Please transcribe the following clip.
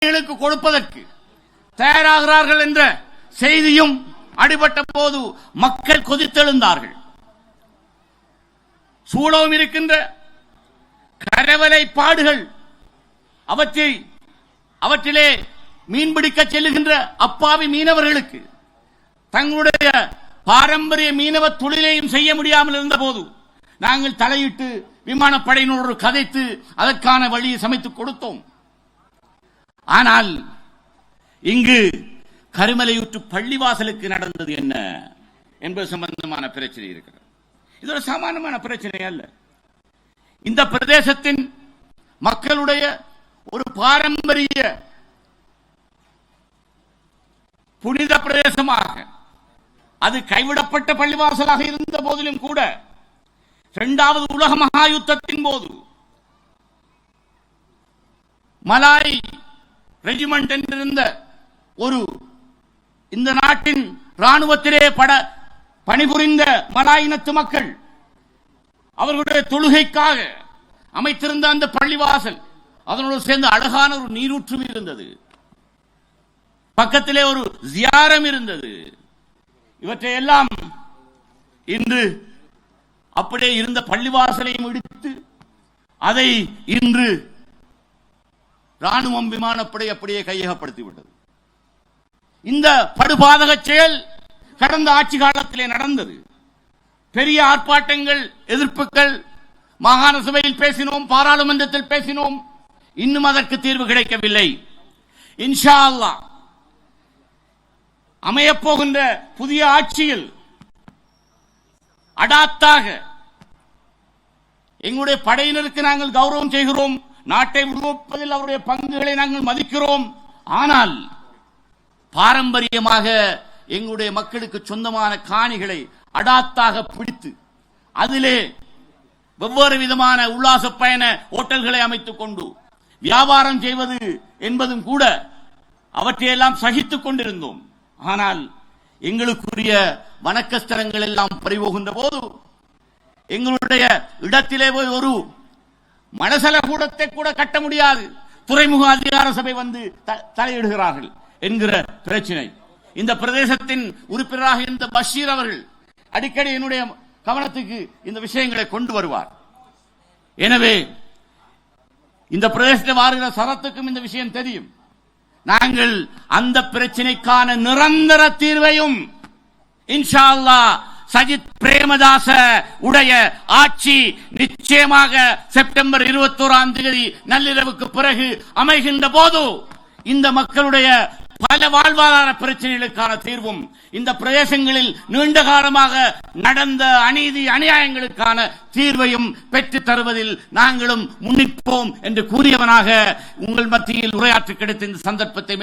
பயணிகளுக்கு கொடுப்பதற்கு தயாராகிறார்கள் என்ற செய்தியும் அடிபட்ட போது மக்கள் கொதித்தெழுந்தார்கள். சூழவும் இருக்கின்ற கரவலை பாடுகள், அவற்றிலே மீன்பிடிக்க செல்லுகின்ற அப்பாவி மீனவர்களுக்கு தங்களுடைய பாரம்பரிய மீனவ தொழிலையும் செய்ய முடியாமல் இருந்த போது நாங்கள் தலையிட்டு விமானப்படையினோடு கதைத்து அதற்கான வழியை சமைத்துக் கொடுத்தோம். ஆனால் இங்கு கருமலையூற்று பள்ளிவாசலுக்கு நடந்தது என்ன என்பது சம்பந்தமான பிரச்சனை இருக்கிறது. இது ஒரு சாமானியமான பிரச்சனை அல்ல. இந்த பிரதேசத்தின் மக்களுடைய ஒரு பாரம்பரிய புனித பிரதேசமாக அது கைவிடப்பட்ட பள்ளிவாசலாக இருந்த போதிலும் கூட 2வது உலக மகா யுத்தத்தின் போது மலாய் ரெஜிமெண்ட் என்றிருந்த ஒரு இந்த நாட்டின் ராணுவத்திலே பணிபுரிந்த மலாய் இனத்து மக்கள் அவர்களுடைய தொழுகைக்காக அமைத்திருந்த அந்த பள்ளிவாசல், அதனோடு சேர்ந்து அழகான ஒரு நீரூற்றும் இருந்தது, பக்கத்திலே ஒரு ஜியாரம் இருந்தது. இவற்றையெல்லாம் இன்று அப்படியே இருந்த பள்ளிவாசலையும் இடித்து அதை இன்று ராணுவம் விமானப்படை அப்படியே கையகப்படுத்திவிட்டது. இந்த படுபாதக செயல் கடந்த ஆட்சி காலத்திலே நடந்தது. பெரிய ஆர்ப்பாட்டங்கள், எதிர்ப்புகள், மாகாண சபையில் பேசினோம், பாராளுமன்றத்தில் பேசினோம். இன்னும் அதற்கு தீர்வு கிடைக்கவில்லை. இன்ஷா அல்லாஹ் அமையப்போகின்ற புதிய ஆட்சியில் அடாத்தாக எங்களுடைய படையினருக்கு நாங்கள் கௌரவம் செய்கிறோம், நாட்டை விடுவிப்பதில் அவருடைய பங்குகளை நாங்கள் மதிக்கிறோம். ஆனால் பாரம்பரியமாக எங்களுடைய மக்களுக்கு சொந்தமான காணிகளை அடாத்தாக பிடித்து அதிலே வெவ்வேறு விதமான உல்லாச பயண ஓட்டல்களை அமைத்துக் கொண்டு வியாபாரம் செய்வது என்பதும் கூட அவற்றையெல்லாம் சகித்துக் கொண்டிருந்தோம். ஆனால் எங்களுக்குரிய வணக்கஸ்தலங்கள் எல்லாம் பறிபோகின்ற போது எங்களுடைய இடத்திலே போய் ஒரு மனசல கூடத்தை கூட கட்ட முடியாது, துறைமுக அதிகார சபை வந்து தலையிடுகிறார்கள் என்கிற பிரச்சனை. இந்த பிரதேசத்தின் உறுப்பினராக இருந்த பஷீர் அவர்கள் அடிக்கடி என்னுடைய கவனத்துக்கு இந்த விஷயங்களை கொண்டு வருவார். எனவே இந்த பிரதேசத்தில் வாருகிற சரத்துக்கும் இந்த விஷயம் தெரியும். நாங்கள் அந்த பிரச்சனைக்கான நிரந்தர தீர்வையும் இன்ஷா அல்லாஹ் சஜித் பிரேமதாச உடைய ஆட்சி நிச்சயமாக செப்டம்பர் 21ஆம் தேதி நள்ளிரவுக்கு பிறகு அமைகின்ற போது இந்த மக்களுடைய பல வாழ்வாதார பிரச்சனைகளுக்கான தீர்வும், இந்த பிரதேசங்களில் நீண்ட காலமாக நடந்த அநீதி அநியாயங்களுக்கான தீர்வையும் பெற்றுத் தருவதில் நாங்களும் முன்னிற்போம் என்று கூறியவனாக உங்கள் மத்தியில் உரையாற்ற கிடைத்த இந்த சந்தர்ப்பத்தை